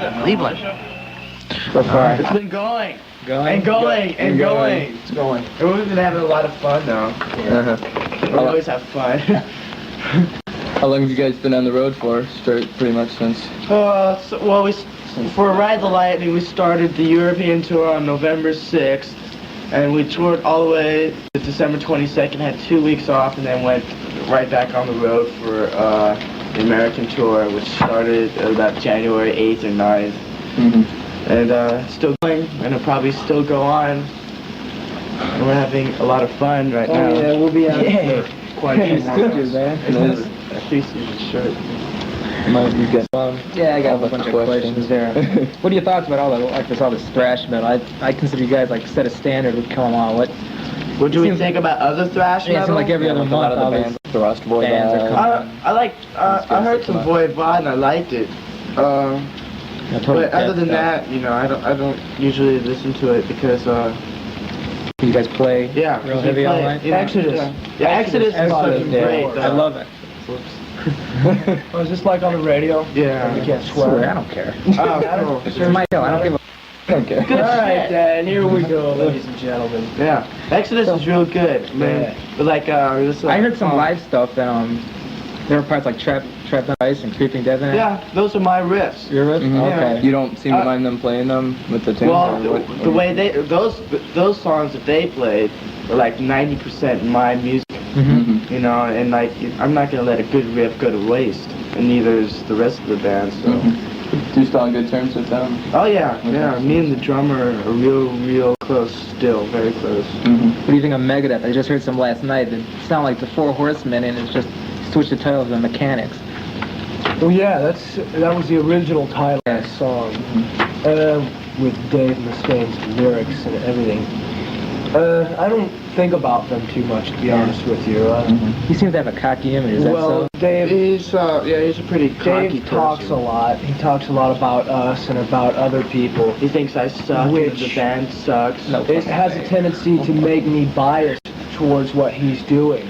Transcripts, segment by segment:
Cleveland. So far. It's been going. Going? Going. It's going. And we've been having a lot of fun now. We always have fun. How long have you guys been on the road for? Pretty much since? For Ride the Lightning, we started the European tour on November 6th, and we toured all the way to December 22nd, had 2 weeks off, and then went right back on the road for the American tour, which started about January 8th or 9th. And still going, and it'll probably still go on. And we're having a lot of fun right now. Yeah, we'll be on Quite a few more Stooges, man. At least you shirt. Yeah, I got a bunch of questions there. What are your thoughts about all this thrash metal? I consider you guys like set a standard with Kill 'Em All. What do we think about other thrash metal? Yeah, it seems like every other month all these the Rust Boy bands are coming. I heard some Voivod and I liked it. But other than that, you know, I don't usually listen to it because you guys play real heavy all night? Exodus. Yeah, Exodus is fucking great. I love it. Oh, is this like on the radio? Yeah. You can't swear. I don't care. Oh, It's my show. I don't give a I don't care. Good Alright shit. then, here we go, ladies and gentlemen. Yeah, Exodus is real good, man. But like, this, I heard some live stuff that there were parts like Trapped on Ice and Creeping Death in it. Yeah, those are my riffs. Your riff? Okay. You don't seem to mind them playing them with the tunes? Well, the way those songs that they played were like 90% my music. You know, and like I'm not gonna let a good riff go to waste, and neither is the rest of the band. So. Do you still on good terms with them? Oh yeah, yeah. Me and the drummer are real close still, very close. What do you think of Megadeth? I just heard some last night that sound like the Four Horsemen, and it's just switched the title to the Mechanics. Well, yeah, that was the original title of the song, with Dave Mustaine's lyrics and everything. I don't think about them too much, to be honest with you. He seems to have a cocky image. Is that so? Dave, he's a pretty cocky Dave talks person. a lot. He talks a lot about us and about other people. He thinks I suck, and Which- the band sucks. It has a tendency to make me biased towards what he's doing.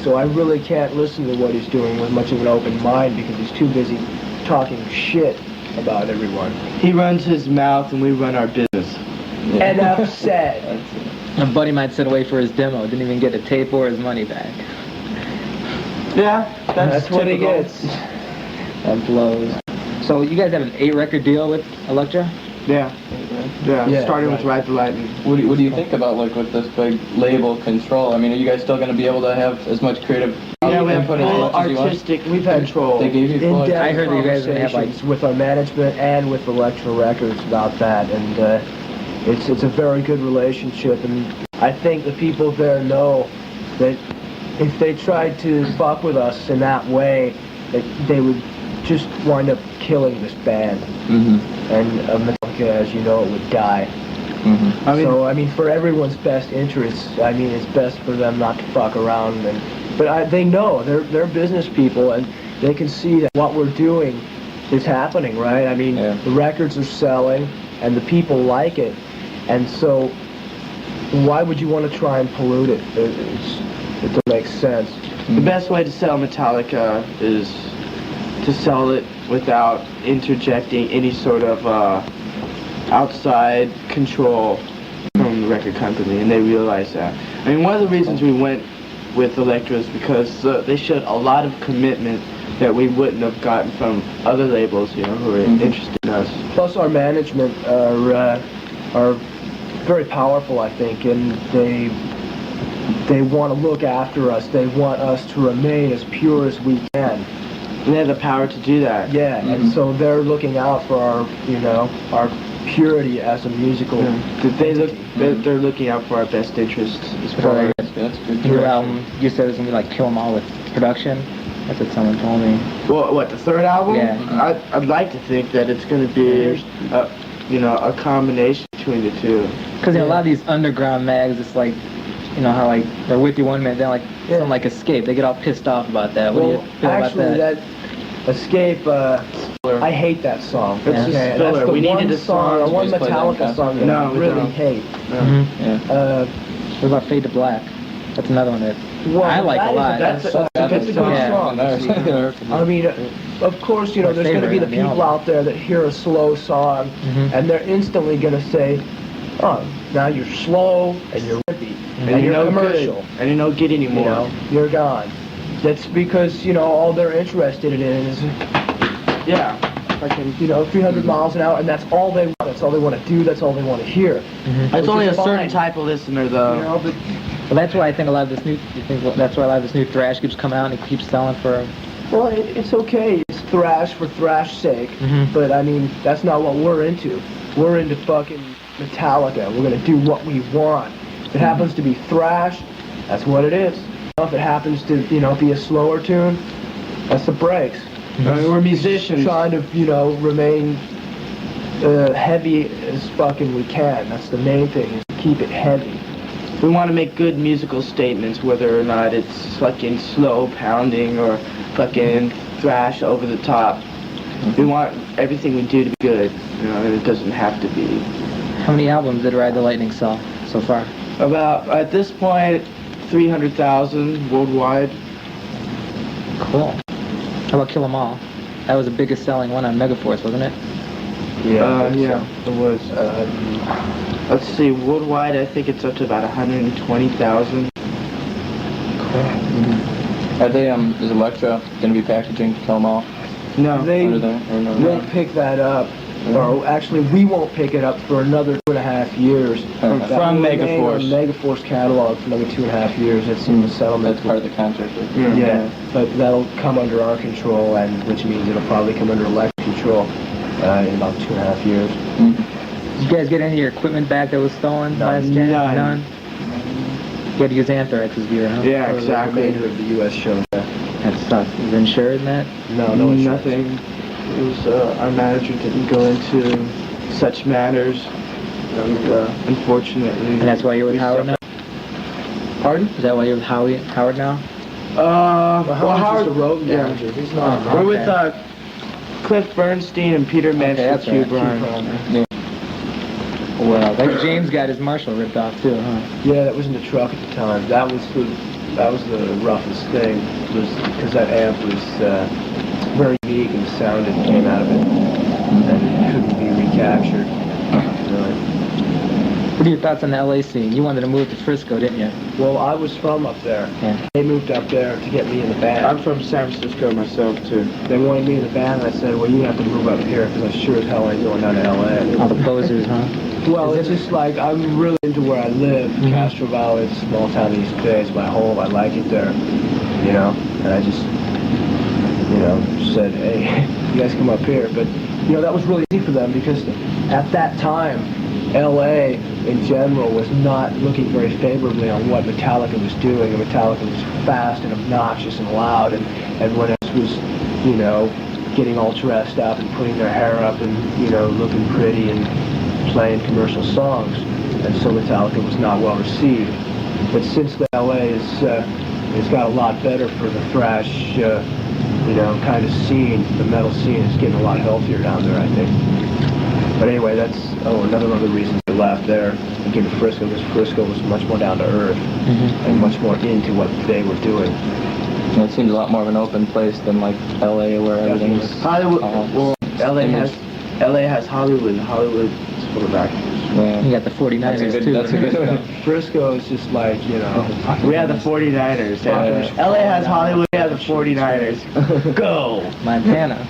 So I really can't listen to what he's doing with much of an open mind because he's too busy talking shit about everyone. He runs his mouth, and we run our business. Enough said. A buddy might sit away for his demo, didn't even get a tape or his money back. Yeah, That's what he typical. gets. That blows. So you guys have an 8-record deal with Elektra? Yeah, starting with Ride the Lightning. What do you think about like with this big label control? I mean, are you guys still going to be able to have as much creative Yeah, we have input as full much as you want? artistic control. They gave you full. In-depth I heard that you guys are gonna have, like- conversations with our management and with Elektra Records about that, and it's a very good relationship, and I think the people there know that if they tried to fuck with us in that way, that they would just wind up killing this band, and Metallica, as you know, it would die. I mean, for everyone's best interests, I mean, it's best for them not to fuck around. But they know, they're business people, and they can see that what we're doing is happening, right? I mean, the records are selling, and the people like it, and so why would you want to try and pollute it? It doesn't make sense. The best way to sell Metallica is to sell it without interjecting any sort of outside control from the record company, and they realize that. I mean, one of the reasons we went with Elektra is because they showed a lot of commitment that we wouldn't have gotten from other labels, you know, who are interested in us. Plus, our management are very powerful, I think, and they want to look after us. They want us to remain as pure as we can. And they have the power to do that. Yeah, and so they're looking out for our purity as a musical. They're looking out for our best interests as far as That's good. Your album, you said it was going to be like Kill 'Em All with production? That's what someone told me. Well, what, the third album? Yeah. I'd like to think that it's going to be, a combination between the two. Because a lot of these underground mags, it's like, you know how like they're with you one minute, then like something like Escape, they get all pissed off about that. What do you feel actually, about that? Escape, I hate that song. It's just That's filler. the We one needed a song. one Just play that Metallica in song that No, I we really don't. hate. What about Fade to Black? That's another one that Well, I like a lot. That's a good Yeah. song. I mean, of course, you know, My there's going to be the favorite on the people album. out there that hear a slow song, and they're instantly going to say, oh, now you're slow, and you're rippy, and you're commercial. Good, and you're no good anymore. You know, you're gone. That's because, you know, all they're interested in is, Yeah. fucking, you know, 300 miles an hour, and that's all they want. That's all they want to do. That's all they want to hear. It's Which only a is certain fine. type of listener, though. You know, but Well, that's why I think a lot of this new. That's why a lot of this new thrash keeps coming out and it keeps selling for. well, it's okay. It's thrash for thrash sake, but I mean, that's not what we're into. We're into fucking Metallica. We're gonna do what we want. If it happens to be thrash, that's what it is. If it happens to, you know, be a slower tune, that's the breaks. We're musicians. Trying to, you know, remain heavy as fucking we can. That's the main thing, is to keep it heavy. We want to make good musical statements, whether or not it's fucking slow pounding or fucking thrash over the top. We want everything we do to be good, you know, and it doesn't have to be. How many albums did Ride the Lightning sell so far? About, at this point, 300,000 worldwide. Cool. How about Kill 'Em All? That was the biggest selling one on Megaforce, wasn't it? Yeah, it was. Let's see, worldwide, I think it's up to about 120,000. Are they, is Elektra going to be packaging to Kill 'Em All? No. They Or no? won't pick that up, or actually we won't pick it up for another 2.5 years. From That will remain Megaforce. on Megaforce catalog for another 2.5 years. It's in the settlement. That's part of the contract. Yeah, but that'll come under our control, and which means it'll probably come under Elektra control in about 2.5 years. Did you guys get any of your equipment back that was stolen last year? None. You had to use Anthrax's gear, huh? Yeah, For the exactly. remainder of the U.S. show. That sucks. Is it insured in that? No, no insurance. Nothing. It was, our manager didn't go into such matters, and unfortunately. And that's why you're with we Howard now? suffered. Pardon? Is that why you're with Howard now? Well, Howard's Howard, just a road yeah. manager. He's not. Uh-huh. We're with Cliff Bernstein and Peter that's Mansfield right. Brown. Well, that James got his Marshall ripped off too, huh? Yeah, that was in the truck at the time. That was the roughest thing, was because that amp was very unique, and the sound that came out of it, and it couldn't be recaptured. Really. What are your thoughts on the LA scene? You wanted to move to Frisco, didn't you? Well, I was from up there. Yeah. They moved up there to get me in the band. I'm from San Francisco myself, too. They wanted me in the band, and I said, well, you have to move up here, because I sure as hell ain't going down to L.A. All the posers, huh? Well, it's just like, I'm really into where I live. Castro Valley, it's a small town in East Bay. It's my home. I like it there, you know? And I just, you know, said, hey, you guys come up here. But, you know, that was really easy for them, because at that time, L.A. in general was not looking very favorably on what Metallica was doing. And Metallica was fast and obnoxious and loud, and everyone else was, you know, getting all dressed up and putting their hair up and, you know, looking pretty and playing commercial songs. And so Metallica was not well received. But since the L.A. it's got a lot better for the thrash, you know, kind of scene, the metal scene is getting a lot healthier down there, I think. But anyway, that's another one of the reasons I left there and came to Frisco, because Frisco was much more down to earth and much more into what they were doing. And it seems a lot more of an open place than like LA, where everything's Hollywood, all LA image. has Hollywood, and Hollywood is full of actors. Yeah. You got the 49ers That's a good. too. That's a good. Frisco is just like, you know, We have the 49ers. Yeah. LA has Hollywood, we have the 49ers. Go! Montana.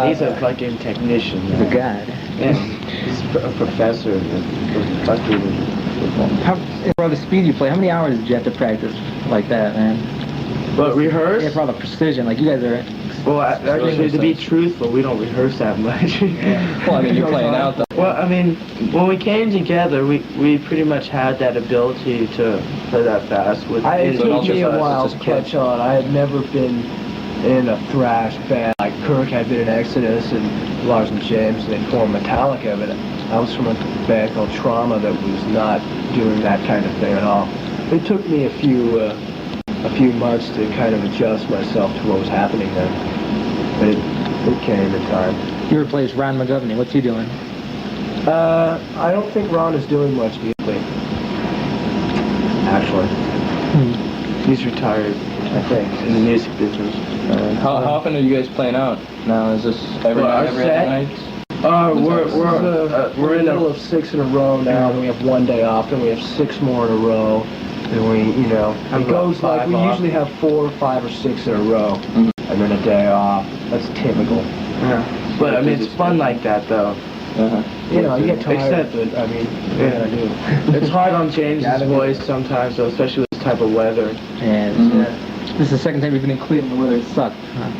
He's a fucking technician. He's a god. Yeah. He's a professor of fucking football. For all the speed you play, how many hours did you have to practice like that, man? But rehearse? Yeah, for all the precision, like you guys are. Well, actually, to be truthful, we don't rehearse that much. Well, I mean, you're playing out though. Well, I mean, when we came together, we pretty much had that ability to play that fast. With It So took ultra me a fast, while it's to just catch on. I had never been in a thrash band. Like Kirk had been in Exodus, and Lars and James, they formed Metallica, but I was from a band called Trauma that was not doing that kind of thing at all. It took me a few months to kind of adjust myself to what was happening then. But it came in time. You replaced Ron McGovney. What's he doing? I don't think Ron is doing much musically. Actually. He's retired. I think. in the music business. How often are you guys playing out now? Is this every Well, night, our every set- other night? We're in the middle a of 6 in a row now, then we have 1 day off, then we have 6 more in a row, then we, Have it goes about like, 5 we off. usually have 4, 5, or 6 in a row, Mhm. and then a day off. That's typical. yeah. But I mean, it's fun like that though. Uh-huh. You know, you get tired, Except- but I mean, what are you gonna do? It's hard on James's Gotta be- voice sometimes, though, especially with this type of weather. And Mhm. this is the second time we've been in Cleveland. The weather sucked.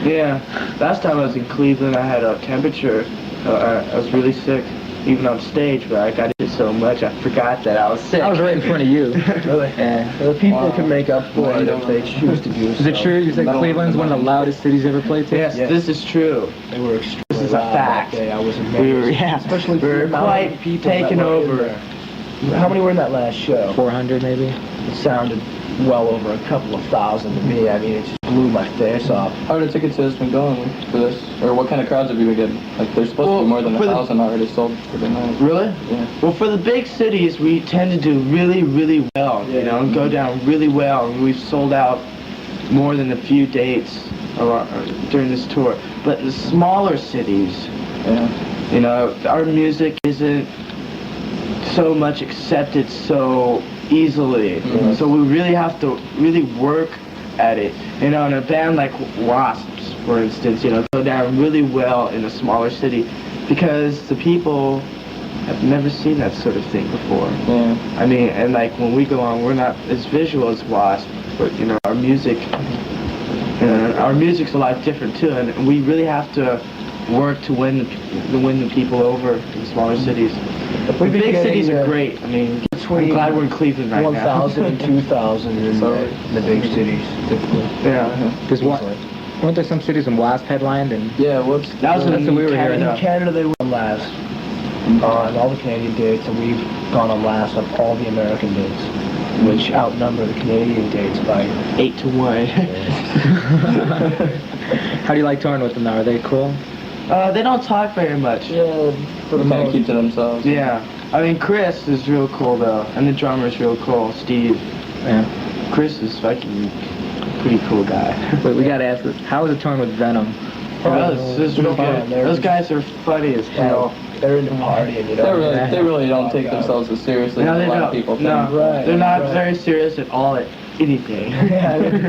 Yeah. Last time I was in Cleveland, I had a temperature. I was really sick, even on stage, but I got it so much I forgot that I was sick. I was right in front of you. Really? Yeah. The people Wow. can make up for it if they choose to do so. Is it true you said Cleveland's one of the loudest cities you ever played to? Yes, Yes. this is true. They were extremely This is a loud fact. that day. I was amazed. We were, yeah, Especially we for the were amount quite of people that taken were in over. there. How many were in that last show? 400 maybe? It sounded well over a couple of thousand to me. I mean, it just blew my face off. How are the ticket sales been going for this? Or what kind of crowds have you been getting? Like, there's supposed to Well, be more than for the- 1,000 already sold for the night. Really? Yeah. Well, for the big cities, we tend to do really, really well, and go down really well. And we've sold out more than a few dates during this tour. But in the smaller cities, Yeah. our music isn't so much accepted so easily. Mhm. So we really have to really work at it. In a band like Wasps, for instance, go down really well in a smaller city because the people have never seen that sort of thing before. Yeah. I mean, and like when we go on, we're not as visual as Wasp, but our music's a lot different too, and we really have to work to win the people over in smaller cities. The We've been big cities getting, are great. I mean, I'm between glad we're in Cleveland right 1,000 and 2,000 in So- the big cities, typically. Yeah. Because weren't there some cities in Wasp headlined and Yeah, what's... That was That's what we were hearing. In Canada, they were on last on all the Canadian dates, and we've gone on last on all the American dates, which outnumber the Canadian dates by 8-1. how do you like touring with them now? Are they cool? They don't talk very much. for the Kind of most. keep to themselves. Yeah. I mean, Chris is real cool though, and the drummer's real cool, Steve. Yeah. Chris is fucking pretty cool guy. But we gotta ask this, how was it touring with Venom? This is real fun. good. Those guys are funny as hell. They're into partying, They really don't take themselves as seriously No, as they a lot don't. of people think. No, Right, they're not right. very serious at all at anything. Yeah,